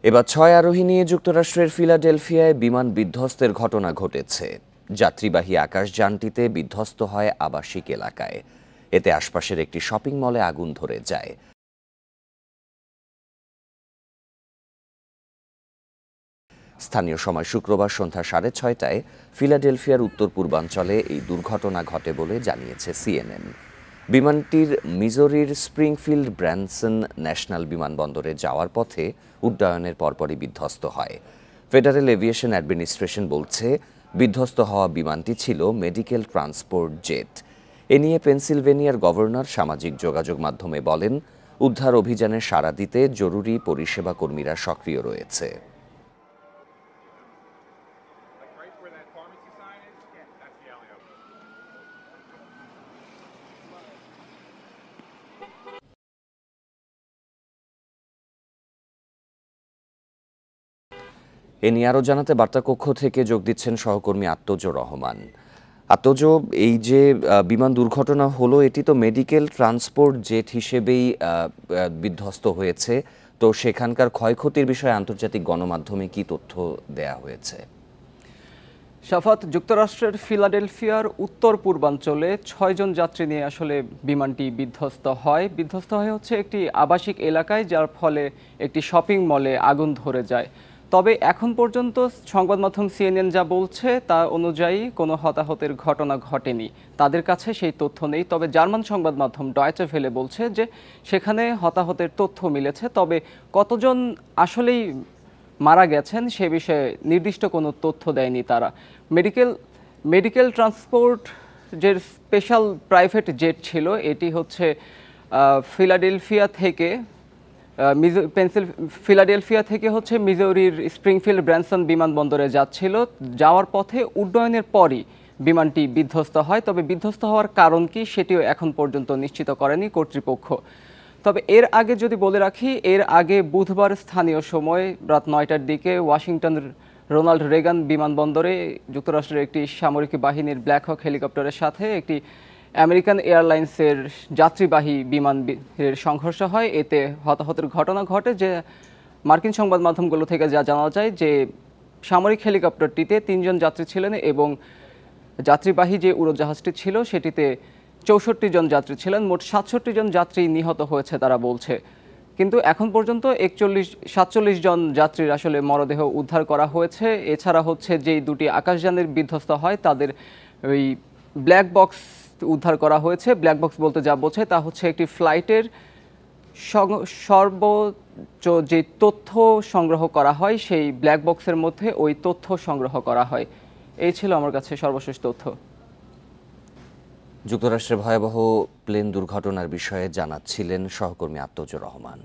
এবার ৬ আরোহী নিয়ে যুক্তরাষ্ট্রের ফিলাডেলফিয়ায় বিমান বিধ্বস্তের ঘটনা ঘটেছে। যাত্রীবাহী আকাশযানটিতে বিধ্বস্ত হয় আবাসিক এলাকায়। এতে আশপাশের একটি শপিং মলে আগুন ধরে যায়। স্থানীয় সময় শুক্রবার সন্ধ্যা 6:30টায় ফিলাডেলফিয়ার উত্তর পূর্বাঞ্চলে এই দুর্ঘটনা ঘটে বলে জানিয়েছে সিএনএন। বিমানটির মিজোরির স্প্রিংফিল্ড ব্র্যানসন ন্যাশনাল বিমানবন্দরে যাওয়ার পথে উড্ডয়নের পরপরই বিধ্বস্ত হয়। ফেডারেল এভিয়েশন অ্যাডমিনিস্ট্রেশন বলছে, বিধ্বস্ত হওয়া বিমানটি ছিল মেডিকেল ট্রান্সপোর্ট জেট। এ নিয়ে পেনসিলভেনিয়ার গভর্নর সামাজিক যোগাযোগ মাধ্যমে বলেন, উদ্ধার অভিযানে সাড়া দিতে জরুরি পরিষেবা কর্মীরা সক্রিয় রয়েছে। এ নিয়ে আরও জানাতে বার্তাকক্ষ থেকে যোগ দিচ্ছেন সহকর্মী আত্মজো রহমান। আত্মজো, এই যে বিমান দুর্ঘটনা হলো, এটি তো মেডিকেল ট্রান্সপোর্ট জেট হিসেবেই বিধ্বস্ত হয়েছে। তো সেখানকার ক্ষয়ক্ষতির বিষয়ে আন্তর্জাতিক গণমাধ্যমে কি তথ্য দেয়া হয়েছে? শাফাত, যুক্তরাষ্ট্রের ফিলাডেলফিয়ার উত্তর পূর্বাঞ্চলে ৬ জন যাত্রী নিয়ে আসলে বিমানটি বিধ্বস্ত হয় হচ্ছে একটি আবাসিক এলাকায়, যার ফলে একটি শপিং মলে আগুন ধরে যায়। তবে এখন পর্যন্ত সংবাদ মাধ্যম সিএনএন যা বলছে তা অনুযায়ী কোনো হতাহতের ঘটনা ঘটেনি। তাদের কাছে সেই তথ্য নেই। তবে জার্মান সংবাদ মাধ্যম ডয়েচে ভেলে বলছে যে সেখানে হতাহতের তথ্য মিলেছে। তবে কতজন আসলেই মারা গেছেন সে বিষয়ে নির্দিষ্ট কোনো তথ্য দেয়নি তারা। মেডিকেল ট্রান্সপোর্ট যে স্পেশাল প্রাইভেট জেট ছিল, এটি হচ্ছে ফিলাডেলফিয়া থেকে হচ্ছে মিজোরির স্প্রিংফিল্ড ব্র্যানসন বিমানবন্দরে যাচ্ছিল। যাওয়ার পথে উড্ডয়নের পরই বিমানটি বিধ্বস্ত হয়। তবে বিধ্বস্ত হওয়ার কারণ কি সেটিও এখন পর্যন্ত নিশ্চিত করেনি কর্তৃপক্ষ। তবে এর আগে যদি বলে রাখি, এর আগে বুধবার স্থানীয় সময় রাত 9টার দিকে ওয়াশিংটন রোনাল্ড রেগান বিমানবন্দরে যুক্তরাষ্ট্রের একটি সামরিক বাহিনীর ব্ল্যাক হক হেলিকপ্টারের সাথে একটি আমেরিকান এয়ারলাইন্সের যাত্রীবাহী বিমানের সংঘর্ষ হয়। এতে হতাহতের ঘটনা ঘটে। যে মার্কিন সংবাদ মাধ্যমগুলো থেকে যা জানা যায় যে সামরিক হেলিকপ্টারটিতে 3 জন যাত্রী ছিলেন এবং যাত্রীবাহী যে উড়োজাহাজটি ছিল সেটিতে 64 জন যাত্রী ছিলেন। মোট 67 জন যাত্রী নিহত হয়েছে তারা বলছে। কিন্তু এখন পর্যন্ত 47 জন যাত্রীর আসলে মরদেহ উদ্ধার করা হয়েছে। এছাড়া হচ্ছে যেই দুটি আকাশযানের বিধ্বস্ত হয় তাদের ওই ব্ল্যাক বক্স উদ্ধার করা হয়েছে। ব্ল্যাক বক্স বলতে যা বোঝায় তা হচ্ছে একটি ফ্লাইটের সর্বোচ্চ যে তথ্য সংগ্রহ করা হয় সেই ব্ল্যাক বক্সের মধ্যে ওই তথ্য সংগ্রহ করা হয়। এই ছিল আমার কাছে সর্বশেষ তথ্য। যুক্তরাষ্ট্রের ভয়াবহ প্লেন দুর্ঘটনার বিষয়ে জানাচ্ছিলেন সহকর্মী আত্মজো রহমান।